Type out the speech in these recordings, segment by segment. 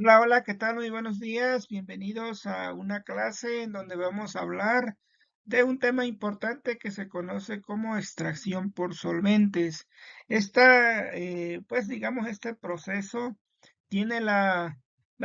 Hola, hola, ¿qué tal? Muy buenos días. Bienvenidos a una clase en donde vamos a hablar de un tema importante que se conoce como extracción por solventes. Este proceso tiene la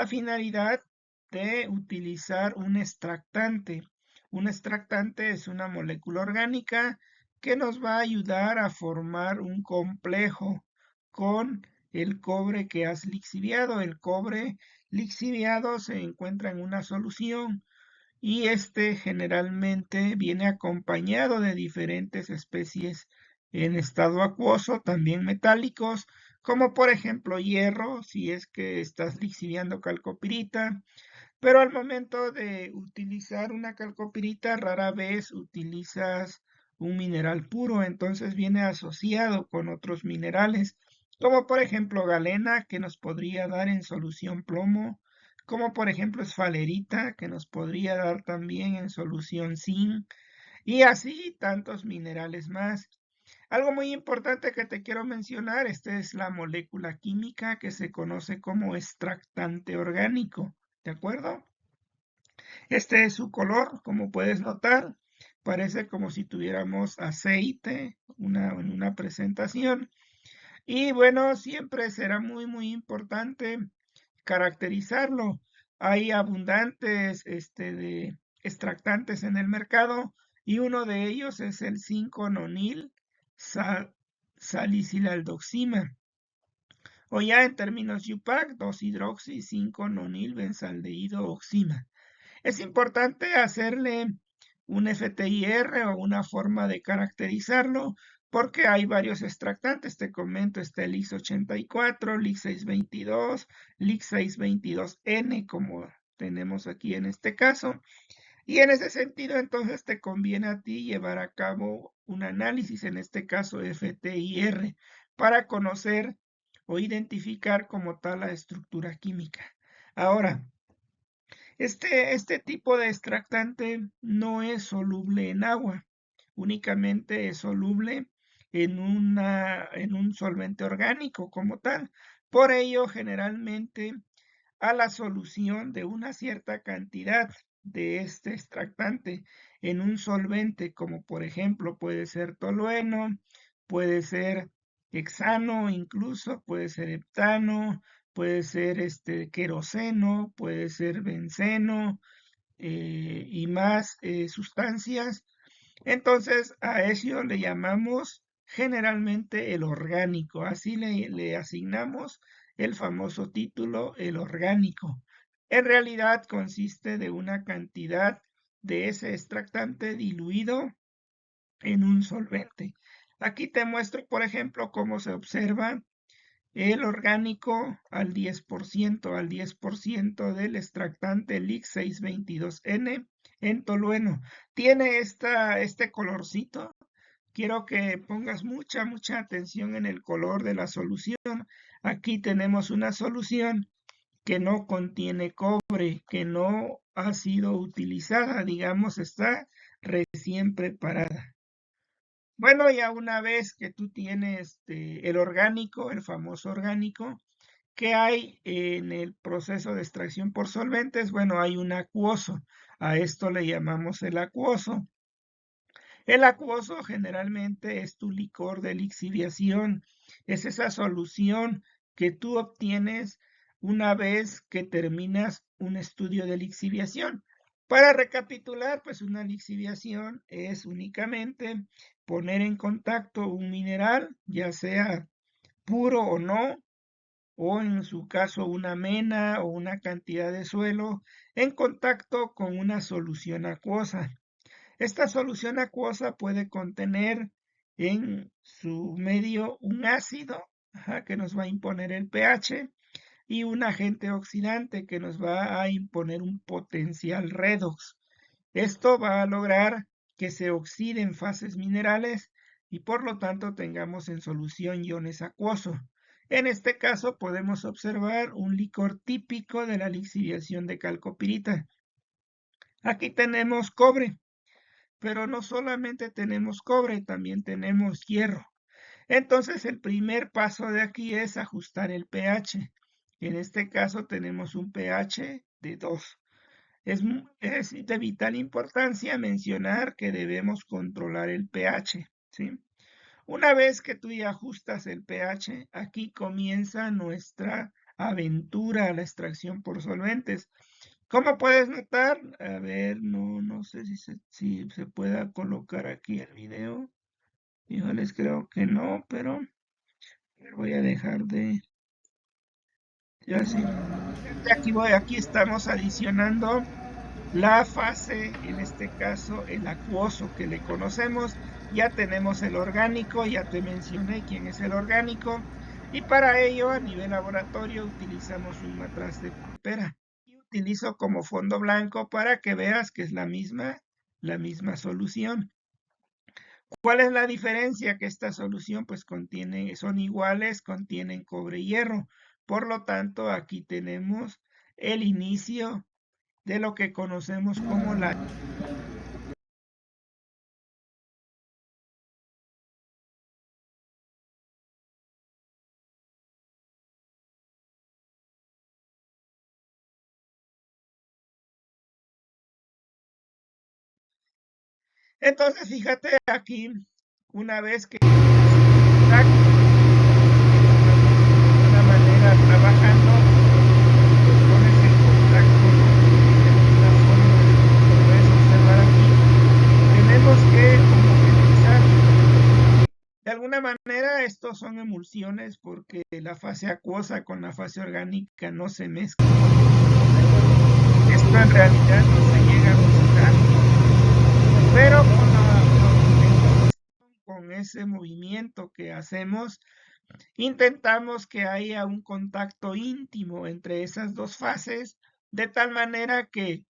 finalidad de utilizar un extractante. Un extractante es una molécula orgánica que nos va a ayudar a formar un complejo con el cobre que has lixiviado. El cobre lixiviado se encuentra en una solución y este generalmente viene acompañado de diferentes especies en estado acuoso, también metálicos, como por ejemplo hierro, si es que estás lixiviando calcopirita, pero al momento de utilizar una calcopirita rara vez utilizas un mineral puro, entonces viene asociado con otros minerales, como por ejemplo galena, que nos podría dar en solución plomo, como por ejemplo esfalerita, que nos podría dar también en solución zinc, y así tantos minerales más. Algo muy importante que te quiero mencionar, esta es la molécula química que se conoce como extractante orgánico, ¿de acuerdo? Este es su color, como puedes notar, parece como si tuviéramos aceite en una presentación. Y bueno, siempre será muy importante caracterizarlo. Hay abundantes de extractantes en el mercado y uno de ellos es el 5-nonil salicilaldoxima, o ya en términos UPAC, 2-hidroxi 5-nonil benzaldehído oxima. Es importante hacerle un FTIR o una forma de caracterizarlo porque hay varios extractantes. Te comento, está el Lix84, Lix622, Lix622N, como tenemos aquí en este caso. Y en ese sentido, entonces te conviene a ti llevar a cabo un análisis, en este caso FTIR, para conocer o identificar como tal la estructura química. Ahora, este tipo de extractante no es soluble en agua, únicamente es soluble en un solvente orgánico como tal. Por ello, generalmente a la solución de una cierta cantidad de este extractante en un solvente, como por ejemplo puede ser tolueno, puede ser hexano, incluso puede ser heptano, puede ser queroseno, puede ser benceno, y más sustancias. Entonces a eso le llamamos generalmente el orgánico, así le asignamos el famoso título, el orgánico. En realidad consiste de una cantidad de ese extractante diluido en un solvente. Aquí te muestro, por ejemplo, cómo se observa el orgánico al 10% del extractante LIX 622N en tolueno. Tiene este colorcito. Quiero que pongas mucha atención en el color de la solución. Aquí tenemos una solución que no contiene cobre, que no ha sido utilizada, digamos, está recién preparada. Bueno, ya una vez que tú tienes el orgánico, el famoso orgánico, ¿qué hay en el proceso de extracción por solventes? Bueno, hay un acuoso. A esto le llamamos el acuoso. El acuoso generalmente es tu licor de lixiviación. Es esa solución que tú obtienes una vez que terminas un estudio de lixiviación. Para recapitular, pues una lixiviación es únicamente poner en contacto un mineral, ya sea puro o no, o en su caso una mena o una cantidad de suelo, en contacto con una solución acuosa. Esta solución acuosa puede contener en su medio un ácido, que nos va a imponer el pH, y un agente oxidante que nos va a imponer un potencial redox. Esto va a lograr que se oxiden fases minerales y por lo tanto tengamos en solución iones acuosos. En este caso podemos observar un licor típico de la lixiviación de calcopirita. Aquí tenemos cobre, pero no solamente tenemos cobre, también tenemos hierro. Entonces el primer paso de aquí es ajustar el pH. En este caso tenemos un pH de 2. Es de vital importancia mencionar que debemos controlar el pH, ¿sí? Una vez que tú ya ajustas el pH, aquí comienza nuestra aventura a la extracción por solventes. ¿Cómo puedes notar? A ver, no sé si se pueda colocar aquí el video. Yo les creo que no, pero voy a dejar de... Ya sí. Aquí estamos adicionando la fase, en este caso el acuoso que le conocemos. Ya tenemos el orgánico, ya te mencioné quién es el orgánico. Y para ello, a nivel laboratorio, utilizamos un matraz de pera. Y utilizo como fondo blanco para que veas que es la misma solución. ¿Cuál es la diferencia? Que esta solución pues son iguales, contienen cobre y hierro. Por lo tanto, aquí tenemos el inicio de lo que conocemos como la... Entonces, fíjate aquí, una vez que está de una manera trabajando, pues pones el contacto, de alguna forma, lo puedes observar aquí, tenemos que homogeneizar. De alguna manera, estos son emulsiones porque la fase acuosa con la fase orgánica no se mezcla. Esto en realidad no se llega a buscar, pero con ese movimiento que hacemos, intentamos que haya un contacto íntimo entre esas dos fases, de tal manera que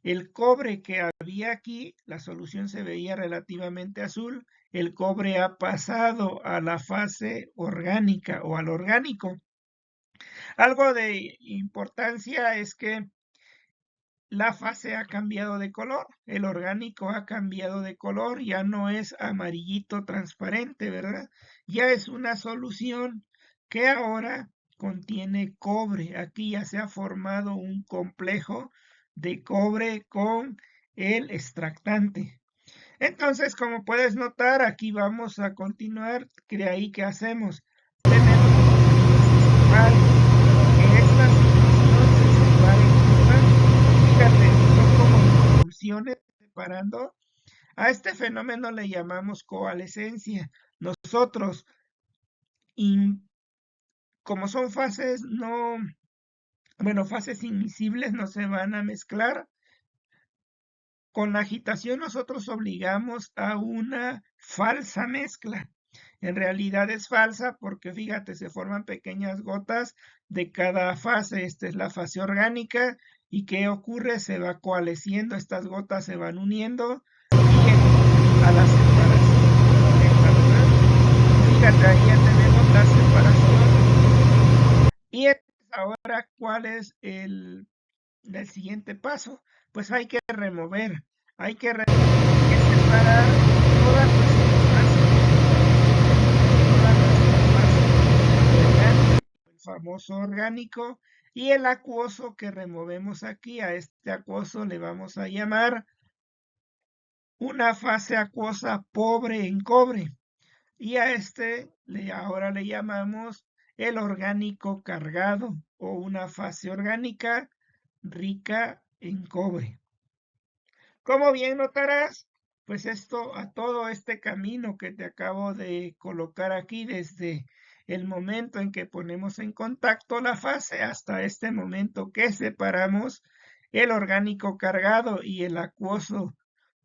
el cobre que había aquí, la solución se veía relativamente azul, el cobre ha pasado a la fase orgánica o al orgánico. Algo de importancia es que la fase ha cambiado de color, el orgánico ha cambiado de color, ya no es amarillito transparente, ¿verdad? Ya es una solución que ahora contiene cobre. Aquí ya se ha formado un complejo de cobre con el extractante. Entonces, como puedes notar, aquí vamos a continuar. De ahí, ¿qué hacemos? Tenemos que esta situación se separe en curva. Fíjate, son como impulsiones separando. A este fenómeno le llamamos coalescencia. Nosotros, como son fases fases invisibles, no se van a mezclar. Con la agitación nosotros obligamos a una falsa mezcla. En realidad es falsa porque fíjate, se forman pequeñas gotas de cada fase. Esta es la fase orgánica. ¿Y qué ocurre? Se va coalesciendo, estas gotas se van uniendo y a la separación. Fíjate, ahí ya tenemos la separación. Y ahora, ¿cuál es el siguiente paso? Pues hay que remover, hay que separar todas el famoso orgánico y el acuoso que removemos aquí. A este acuoso le vamos a llamar una fase acuosa pobre en cobre y a este ahora le llamamos el orgánico cargado o una fase orgánica rica en cobre. Como bien notarás, pues a todo este camino que te acabo de colocar aquí desde el momento en que ponemos en contacto la fase hasta este momento que separamos el orgánico cargado y el acuoso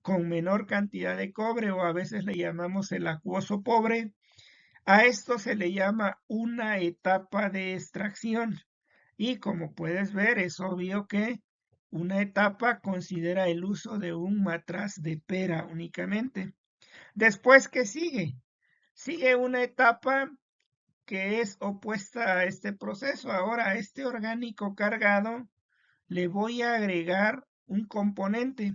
con menor cantidad de cobre o a veces le llamamos el acuoso pobre, a esto se le llama una etapa de extracción. Y como puedes ver, es obvio que una etapa considera el uso de un matraz de pera únicamente. Después, ¿qué sigue? Sigue una etapa que es opuesta a este proceso. Ahora, a este orgánico cargado le voy a agregar un componente.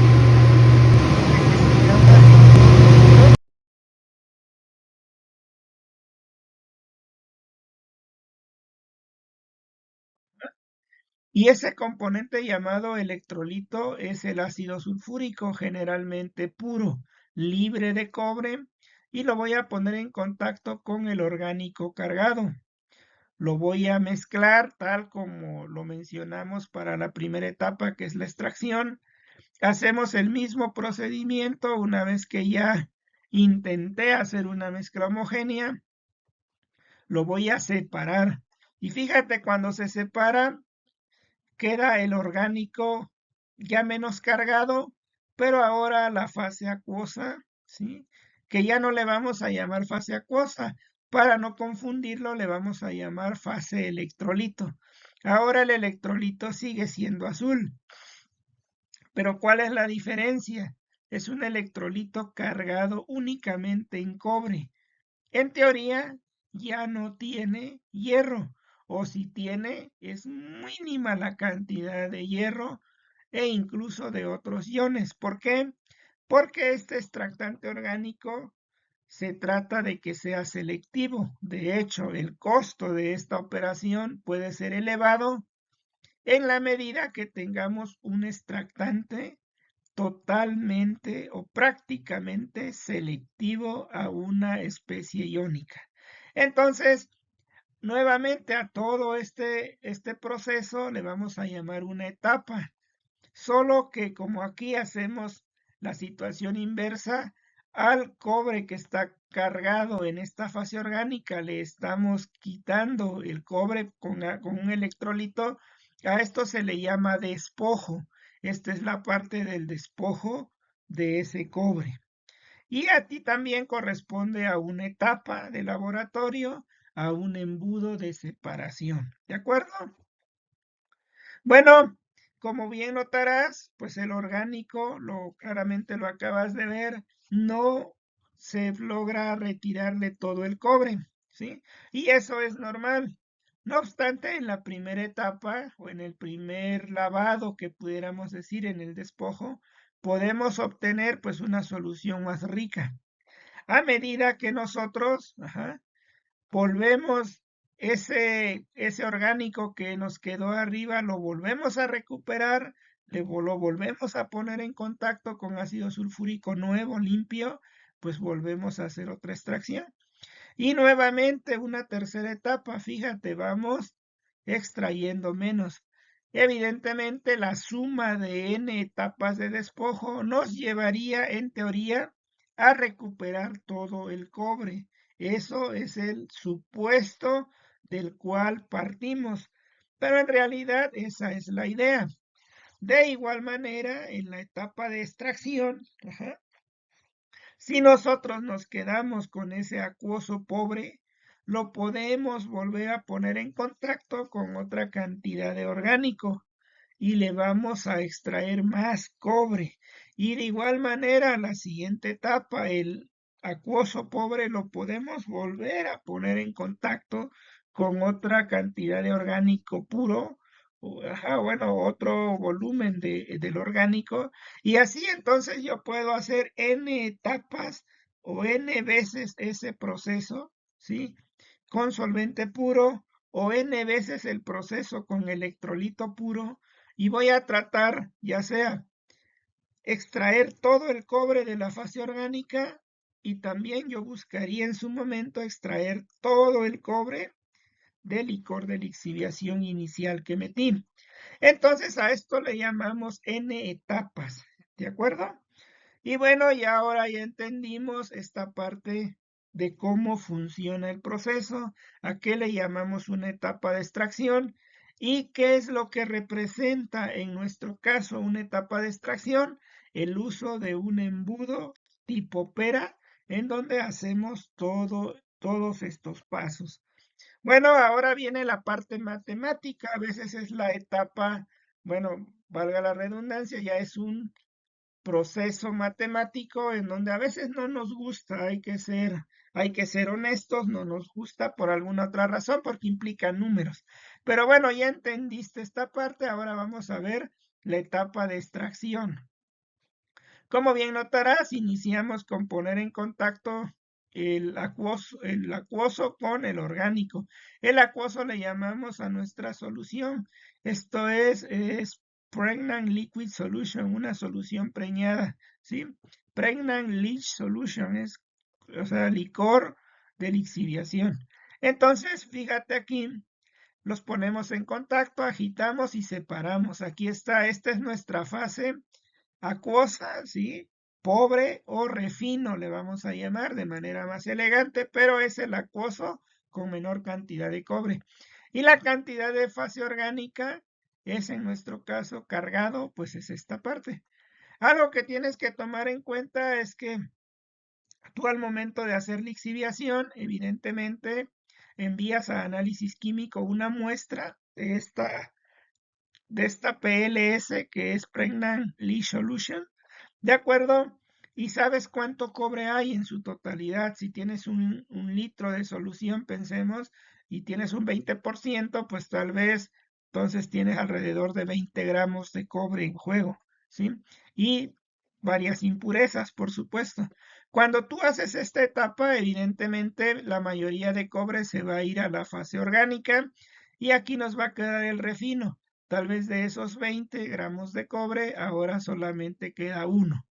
Y ese componente llamado electrolito es el ácido sulfúrico, generalmente puro, libre de cobre, y lo voy a poner en contacto con el orgánico cargado. Lo voy a mezclar tal como lo mencionamos para la primera etapa, que es la extracción. Hacemos el mismo procedimiento una vez que ya intenté hacer una mezcla homogénea. Lo voy a separar. Y fíjate, cuando se separa, queda el orgánico ya menos cargado, pero ahora la fase acuosa, ¿sí? Que ya no le vamos a llamar fase acuosa, para no confundirlo le vamos a llamar fase electrolito. Ahora el electrolito sigue siendo azul, pero ¿cuál es la diferencia? Es un electrolito cargado únicamente en cobre. En teoría, ya no tiene hierro, o si tiene, es mínima la cantidad de hierro e incluso de otros iones. ¿Por qué? Porque este extractante orgánico se trata de que sea selectivo. De hecho, el costo de esta operación puede ser elevado en la medida que tengamos un extractante totalmente o prácticamente selectivo a una especie iónica. Entonces, nuevamente a todo este proceso le vamos a llamar una etapa, solo que como aquí hacemos la situación inversa, al cobre que está cargado en esta fase orgánica le estamos quitando el cobre con un electrolito. A esto se le llama despojo. Esta es la parte del despojo de ese cobre. Y a ti también corresponde a una etapa de laboratorio, a un embudo de separación. ¿De acuerdo? Bueno, como bien notarás, pues el orgánico, claramente lo acabas de ver, no se logra retirarle todo el cobre, ¿sí? Y eso es normal. No obstante, en la primera etapa o en el primer lavado que pudiéramos decir en el despojo, podemos obtener pues una solución más rica. A medida que nosotros, volvemos ese orgánico que nos quedó arriba, lo volvemos a recuperar, lo volvemos a poner en contacto con ácido sulfúrico nuevo, limpio, pues volvemos a hacer otra extracción. Y nuevamente una tercera etapa, fíjate, vamos extrayendo menos. Evidentemente, la suma de n etapas de despojo nos llevaría, en teoría, a recuperar todo el cobre. Eso es el supuesto del cual partimos, pero en realidad esa es la idea. De igual manera, en la etapa de extracción, si nosotros nos quedamos con ese acuoso pobre, lo podemos volver a poner en contacto con otra cantidad de orgánico y le vamos a extraer más cobre. Y de igual manera, la siguiente etapa, el acuoso pobre, lo podemos volver a poner en contacto con otra cantidad de orgánico puro, bueno, otro volumen del orgánico, y así entonces yo puedo hacer n etapas o n veces ese proceso, ¿sí? Con solvente puro o n veces el proceso con electrolito puro, y voy a tratar, ya sea extraer todo el cobre de la fase orgánica, y también yo buscaría en su momento extraer todo el cobre del licor de lixiviación inicial que metí. Entonces a esto le llamamos n etapas, ¿de acuerdo? Y bueno, y ahora ya entendimos esta parte de cómo funciona el proceso, a qué le llamamos una etapa de extracción y qué es lo que representa en nuestro caso una etapa de extracción, el uso de un embudo tipo pera en donde hacemos todos estos pasos. Bueno, ahora viene la parte matemática, a veces es la etapa, bueno, valga la redundancia, ya es un proceso matemático en donde a veces no nos gusta, hay que ser honestos, no nos gusta por alguna otra razón, porque implica números. Pero bueno, ya entendiste esta parte, ahora vamos a ver la etapa de extracción. Como bien notarás, iniciamos con poner en contacto el acuoso con el orgánico. El acuoso le llamamos a nuestra solución. Esto es Pregnant Liquid Solution, una solución preñada, ¿sí? Pregnant Leach Solution es, o sea, licor de lixiviación. Entonces, fíjate aquí, los ponemos en contacto, agitamos y separamos. Aquí está, esta es nuestra fase acuosa, ¿sí? Pobre o refino le vamos a llamar de manera más elegante, pero es el acuoso con menor cantidad de cobre. Y la cantidad de fase orgánica es en nuestro caso cargado, pues es esta parte. Algo que tienes que tomar en cuenta es que tú al momento de hacer lixiviación, evidentemente envías a análisis químico una muestra de esta PLS que es Pregnant Leach Solution, ¿de acuerdo? Y sabes cuánto cobre hay en su totalidad. Si tienes un litro de solución, pensemos, y tienes un 20%, pues tal vez entonces tienes alrededor de 20 gramos de cobre en juego, ¿sí? Y varias impurezas, por supuesto. Cuando tú haces esta etapa, evidentemente la mayoría de cobre se va a ir a la fase orgánica y aquí nos va a quedar el refino. Tal vez de esos 20 gramos de cobre, ahora solamente queda uno.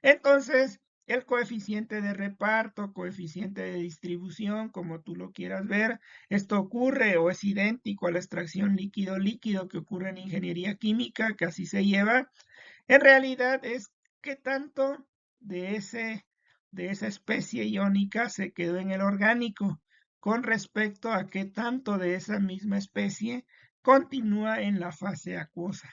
Entonces, el coeficiente de reparto, coeficiente de distribución, como tú lo quieras ver, esto ocurre o es idéntico a la extracción líquido-líquido que ocurre en ingeniería química, que así se lleva. En realidad es qué tanto de, de esa especie iónica se quedó en el orgánico con respecto a qué tanto de esa misma especie continúa en la fase acuosa.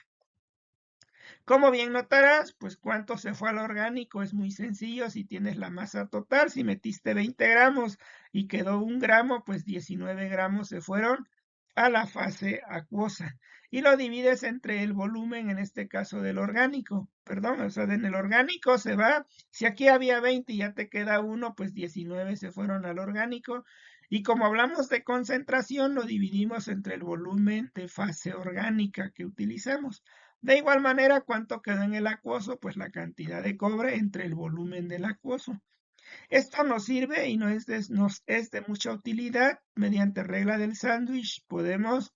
Como bien notarás, pues cuánto se fue al orgánico es muy sencillo. Si tienes la masa total, si metiste 20 gramos y quedó 1 gramo, pues 19 gramos se fueron a la fase acuosa. Y lo divides entre el volumen, en este caso del orgánico. Perdón, o sea, en el orgánico se va, si aquí había 20 y ya te queda 1, pues 19 se fueron al orgánico. Y como hablamos de concentración, lo dividimos entre el volumen de fase orgánica que utilizamos. De igual manera, ¿cuánto quedó en el acuoso? Pues la cantidad de cobre entre el volumen del acuoso. Esto nos sirve y nos es de mucha utilidad. Mediante regla del sándwich podemos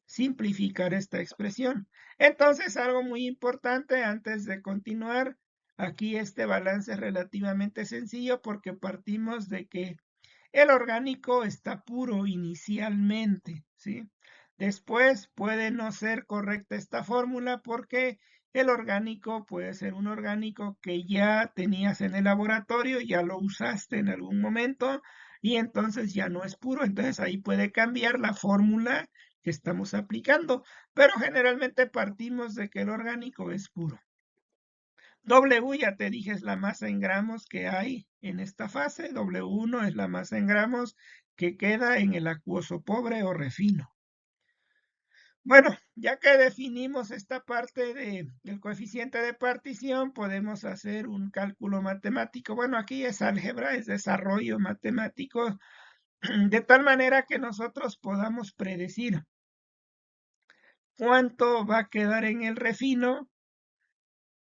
simplificar esta expresión. Entonces, algo muy importante antes de continuar, aquí este balance es relativamente sencillo porque partimos de que el orgánico está puro inicialmente, ¿sí? Después puede no ser correcta esta fórmula porque el orgánico puede ser un orgánico que ya tenías en el laboratorio, ya lo usaste en algún momento y entonces ya no es puro. Entonces ahí puede cambiar la fórmula que estamos aplicando, pero generalmente partimos de que el orgánico es puro. W, ya te dije, es la masa en gramos que hay en esta fase. W1 es la masa en gramos que queda en el acuoso pobre o refino. Bueno, ya que definimos esta parte del coeficiente de partición, podemos hacer un cálculo matemático. Bueno, aquí es álgebra, es desarrollo matemático, de tal manera que nosotros podamos predecir cuánto va a quedar en el refino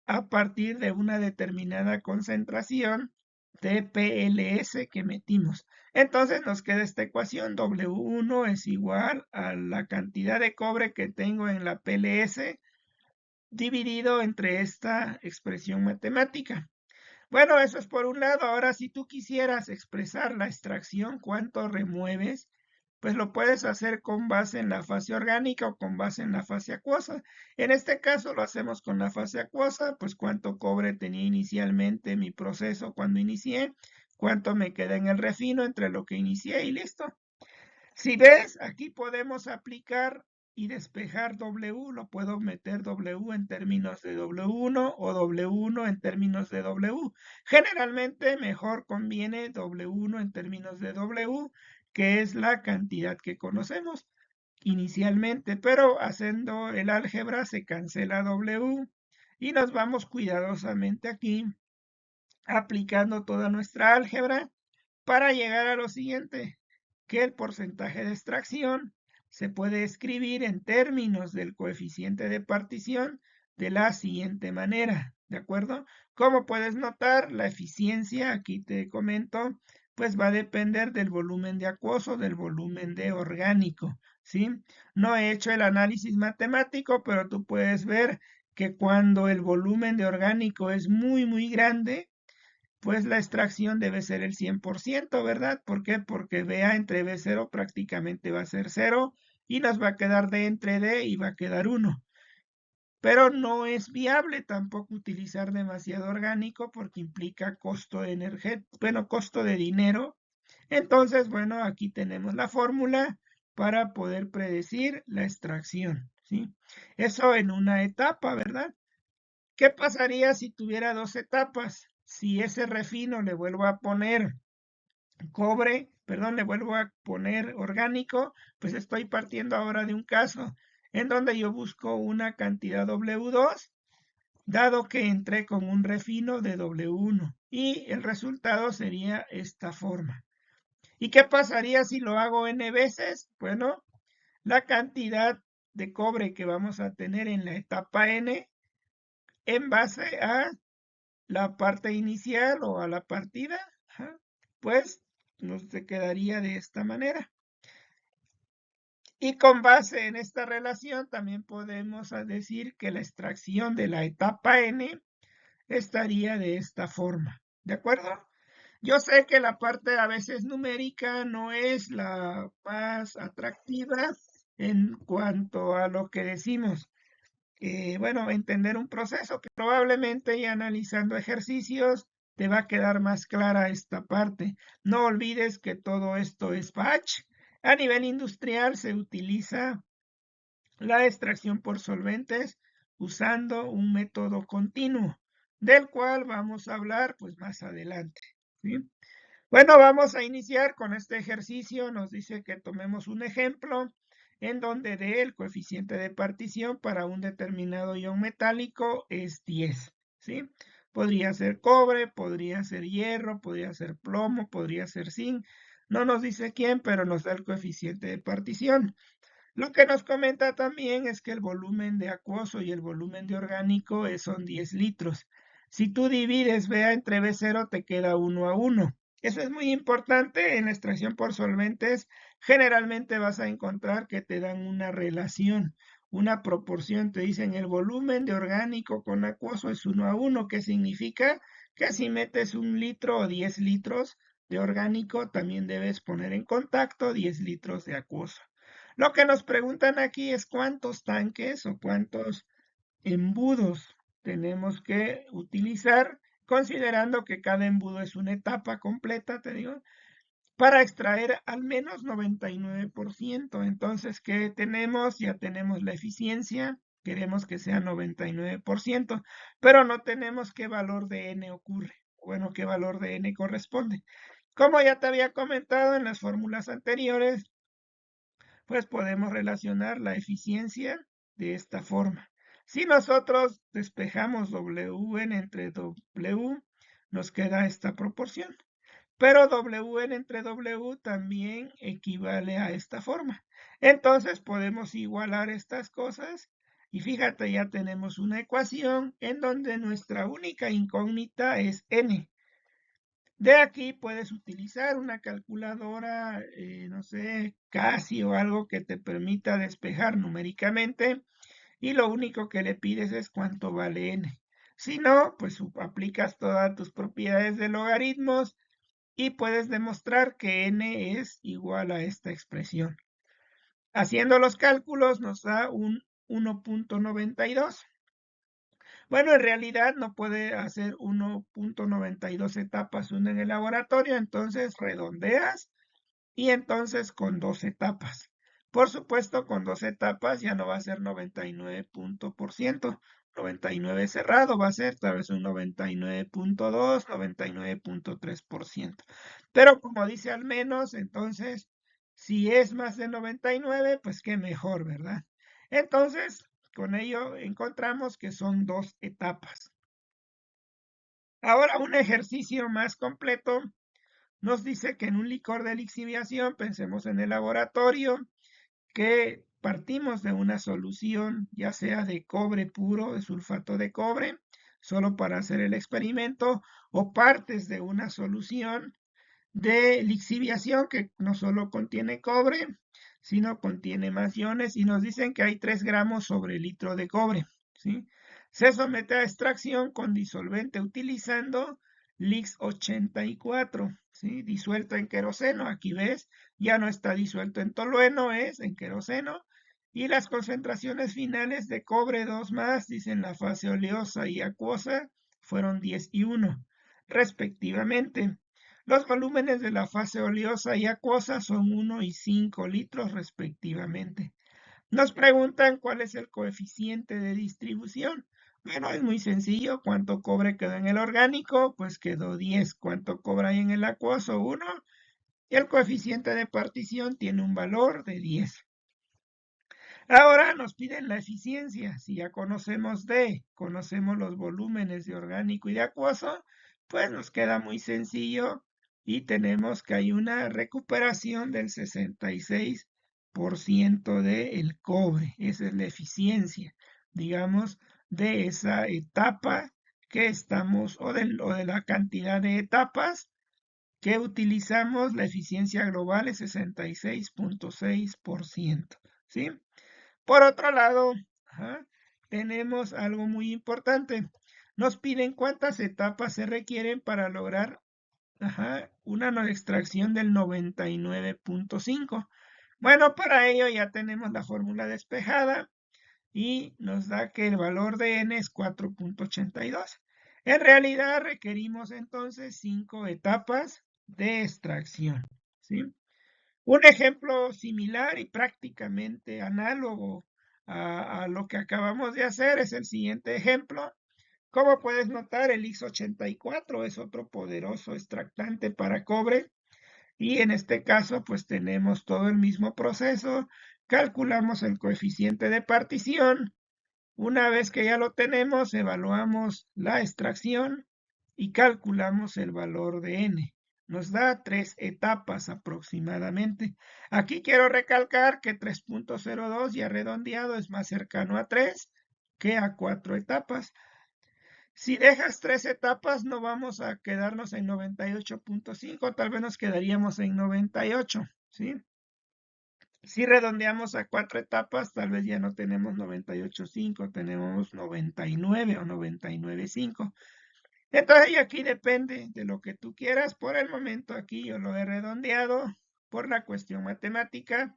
a partir de una determinada concentración de PLS que metimos. Entonces nos queda esta ecuación, W1 es igual a la cantidad de cobre que tengo en la PLS dividido entre esta expresión matemática. Bueno, eso es por un lado. Ahora, si tú quisieras expresar la extracción, cuánto remueves, pues lo puedes hacer con base en la fase orgánica o con base en la fase acuosa. En este caso lo hacemos con la fase acuosa, pues cuánto cobre tenía inicialmente mi proceso cuando inicié, cuánto me queda en el refino entre lo que inicié y listo. Si ves, aquí podemos aplicar y despejar W, lo puedo meter W en términos de W1 o W1 en términos de W. Generalmente mejor conviene W1 en términos de W, que es la cantidad que conocemos inicialmente, pero haciendo el álgebra se cancela W y nos vamos cuidadosamente aquí aplicando toda nuestra álgebra para llegar a lo siguiente, que el porcentaje de extracción se puede escribir en términos del coeficiente de partición de la siguiente manera, ¿de acuerdo? Como puedes notar, la eficiencia, aquí te comento, pues va a depender del volumen de acuoso, del volumen de orgánico, ¿sí? No he hecho el análisis matemático, pero tú puedes ver que cuando el volumen de orgánico es muy grande, pues la extracción debe ser el 100%, ¿verdad? ¿Por qué? Porque BA entre B0 prácticamente va a ser 0 y nos va a quedar D entre D y va a quedar 1. Pero no es viable tampoco utilizar demasiado orgánico porque implica costo de energía, bueno, costo de dinero. Entonces, bueno, aquí tenemos la fórmula para poder predecir la extracción, ¿sí? Eso en una etapa, ¿verdad? ¿Qué pasaría si tuviera dos etapas? Si ese refino le vuelvo a poner cobre, perdón, le vuelvo a poner orgánico, pues estoy partiendo ahora de un caso en donde yo busco una cantidad W2, dado que entré con un refino de W1 y el resultado sería esta forma. ¿Y qué pasaría si lo hago n veces? Bueno, la cantidad de cobre que vamos a tener en la etapa n en base a la parte inicial o a la partida, pues nos quedaría de esta manera. Y con base en esta relación también podemos decir que la extracción de la etapa n estaría de esta forma, ¿de acuerdo? Yo sé que la parte a veces numérica no es la más atractiva en cuanto a lo que decimos, bueno, entender un proceso que probablemente y analizando ejercicios te va a quedar más clara esta parte. No olvides que todo esto es batch. A nivel industrial se utiliza la extracción por solventes usando un método continuo, del cual vamos a hablar pues más adelante, ¿sí? Bueno, vamos a iniciar con este ejercicio. Nos dice que tomemos un ejemplo en donde dé el coeficiente de partición para un determinado ion metálico es 10, ¿sí? Podría ser cobre, podría ser hierro, podría ser plomo, podría ser zinc. No nos dice quién, pero nos da el coeficiente de partición. Lo que nos comenta también es que el volumen de acuoso y el volumen de orgánico son 10 litros. Si tú divides BA entre B0 te queda 1 a 1. Eso es muy importante en la extracción por solventes. Generalmente vas a encontrar que te dan una relación, una proporción. Te dicen el volumen de orgánico con acuoso es 1 a 1. ¿Qué significa? Que si metes 1 litro o 10 litros de orgánico, también debes poner en contacto 10 litros de acuoso. Lo que nos preguntan aquí es cuántos tanques o cuántos embudos tenemos que utilizar, considerando que cada embudo es una etapa completa, te digo, para extraer al menos 99%. Entonces, ¿qué tenemos? Ya tenemos la eficiencia, queremos que sea 99%, pero no tenemos qué valor de n ocurre, bueno, qué valor de n corresponde. Como ya te había comentado en las fórmulas anteriores, pues podemos relacionar la eficiencia de esta forma. Si nosotros despejamos Wn entre W, nos queda esta proporción. Pero Wn entre W también equivale a esta forma. Entonces podemos igualar estas cosas y fíjate, ya tenemos una ecuación en donde nuestra única incógnita es n. De aquí puedes utilizar una calculadora, no sé, casi o algo que te permita despejar numéricamente y lo único que le pides es cuánto vale n. Si no, pues aplicas todas tus propiedades de logaritmos y puedes demostrar que n es igual a esta expresión. Haciendo los cálculos nos da un 1.92. Bueno, en realidad no puede hacer 1.92 etapas uno en el laboratorio, entonces redondeas y entonces con 2 etapas. Por supuesto, con 2 etapas ya no va a ser 99%, 99 cerrado, va a ser tal vez un 99.2, 99.3%. Pero como dice al menos, entonces, si es más de 99, pues qué mejor, ¿verdad? Entonces, con ello encontramos que son 2 etapas. Ahora un ejercicio más completo nos dice que en un licor de lixiviación, pensemos en el laboratorio, que partimos de una solución, ya sea de cobre puro, de sulfato de cobre, solo para hacer el experimento, o partes de una solución de lixiviación, que no solo contiene cobre, sino contiene más iones, y nos dicen que hay 3 gramos sobre litro de cobre, ¿sí? Se somete a extracción con disolvente utilizando Lix 84, ¿sí? Disuelto en queroseno. Aquí ves, ya no está disuelto en tolueno, es en queroseno. Y las concentraciones finales de cobre 2 más, dicen la fase oleosa y acuosa, fueron 10 y 1, respectivamente. Los volúmenes de la fase oleosa y acuosa son 1 y 5 litros respectivamente. Nos preguntan cuál es el coeficiente de distribución. Bueno, es muy sencillo. ¿Cuánto cobre quedó en el orgánico? Pues quedó 10. ¿Cuánto cobre hay en el acuoso? 1. Y el coeficiente de partición tiene un valor de 10. Ahora nos piden la eficiencia. Si ya conocemos conocemos los volúmenes de orgánico y de acuoso, pues nos queda muy sencillo y tenemos que hay una recuperación del 66% del cobre. Esa es la eficiencia, digamos, de esa etapa que estamos, o de la cantidad de etapas que utilizamos. La eficiencia global es 66.6%, ¿sí? Por otro lado, tenemos algo muy importante. Nos piden cuántas etapas se requieren para lograr una extracción del 99.5. Bueno, para ello ya tenemos la fórmula despejada y nos da que el valor de n es 4.82. En realidad requerimos entonces 5 etapas de extracción, ¿sí? Un ejemplo similar y prácticamente análogo a lo que acabamos de hacer es el siguiente ejemplo. Como puedes notar, el X84 es otro poderoso extractante para cobre, y en este caso pues tenemos todo el mismo proceso. Calculamos el coeficiente de partición. Una vez que ya lo tenemos, evaluamos la extracción y calculamos el valor de n. Nos da 3 etapas aproximadamente. Aquí quiero recalcar que 3.02 ya redondeado es más cercano a 3 que a 4 etapas. Si dejas 3 etapas, no vamos a quedarnos en 98.5, tal vez nos quedaríamos en 98, ¿sí? Si redondeamos a 4 etapas, tal vez ya no tenemos 98.5, tenemos 99 o 99.5. Entonces, y aquí depende de lo que tú quieras. Por el momento aquí yo lo he redondeado por la cuestión matemática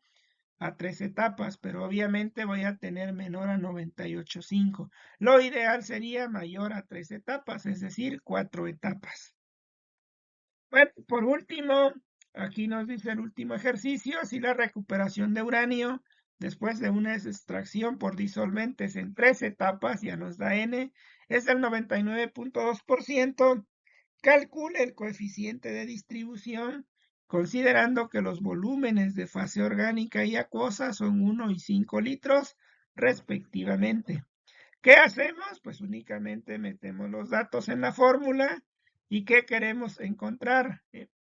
a 3 etapas, pero obviamente voy a tener menor a 98.5. Lo ideal sería mayor a 3 etapas, es decir, 4 etapas. Bueno, por último, aquí nos dice el último ejercicio: si la recuperación de uranio después de una extracción por disolventes en 3 etapas, ya nos da n, es del 99.2%, calcule el coeficiente de distribución considerando que los volúmenes de fase orgánica y acuosa son 1 y 5 litros respectivamente. ¿Qué hacemos? Pues únicamente metemos los datos en la fórmula. ¿Y qué queremos encontrar?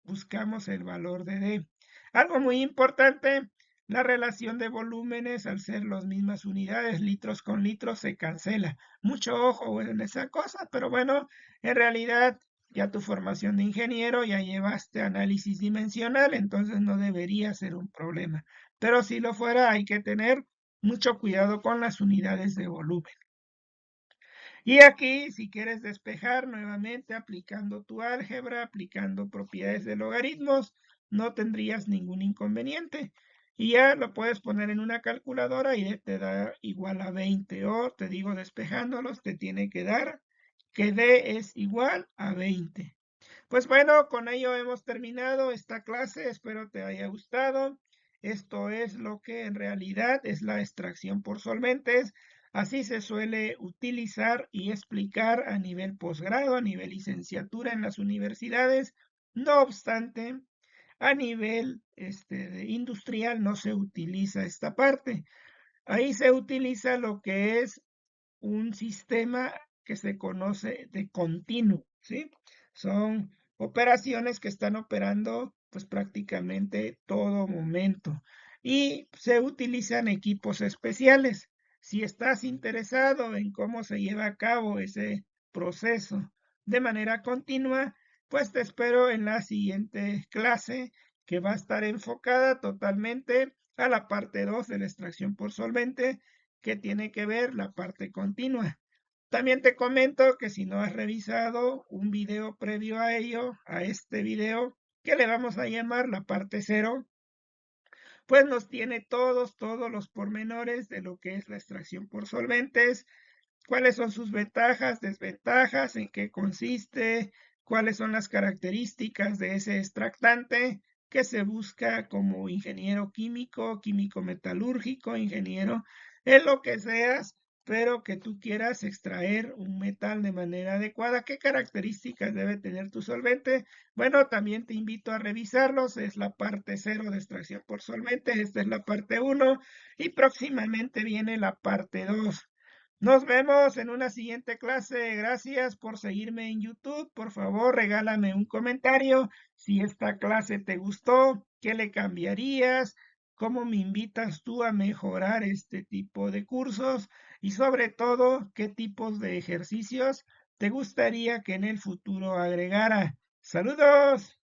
Buscamos el valor de D. Algo muy importante: la relación de volúmenes, al ser las mismas unidades, litros con litros, se cancela. Mucho ojo en esa cosa, pero bueno, en realidad ya tu formación de ingeniero ya llevaste análisis dimensional, entonces no debería ser un problema. Pero si lo fuera, hay que tener mucho cuidado con las unidades de volumen. Y aquí, si quieres despejar nuevamente aplicando tu álgebra, aplicando propiedades de logaritmos, no tendrías ningún inconveniente. Y ya lo puedes poner en una calculadora y te da igual a 20. O te digo, despejándolos, te tiene que dar que D es igual a 20. Pues bueno, con ello hemos terminado esta clase. Espero te haya gustado. Esto es lo que en realidad es la extracción por solventes. Así se suele utilizar y explicar a nivel posgrado, a nivel licenciatura en las universidades. No obstante, a nivel industrial no se utiliza esta parte. Ahí se utiliza lo que es un sistema que se conoce de continuo, ¿sí? Son operaciones que están operando pues prácticamente todo momento, y se utilizan equipos especiales. Si estás interesado en cómo se lleva a cabo ese proceso de manera continua, pues te espero en la siguiente clase que va a estar enfocada totalmente a la parte 2 de la extracción por solvente, que tiene que ver la parte continua. También te comento que si no has revisado un video previo a ello, a este video, que le vamos a llamar la parte 0, pues nos tiene todos los pormenores de lo que es la extracción por solventes, cuáles son sus ventajas, desventajas, en qué consiste, cuáles son las características de ese extractante que se busca como ingeniero químico, químico metalúrgico, ingeniero, en lo que seas, pero que tú quieras extraer un metal de manera adecuada. ¿Qué características debe tener tu solvente? Bueno, también te invito a revisarlos. Es la parte 0 de extracción por solvente. Esta es la parte 1 y próximamente viene la parte 2. Nos vemos en una siguiente clase. Gracias por seguirme en YouTube. Por favor, regálame un comentario si esta clase te gustó, qué le cambiarías, cómo me invitas tú a mejorar este tipo de cursos y sobre todo qué tipos de ejercicios te gustaría que en el futuro agregara. Saludos.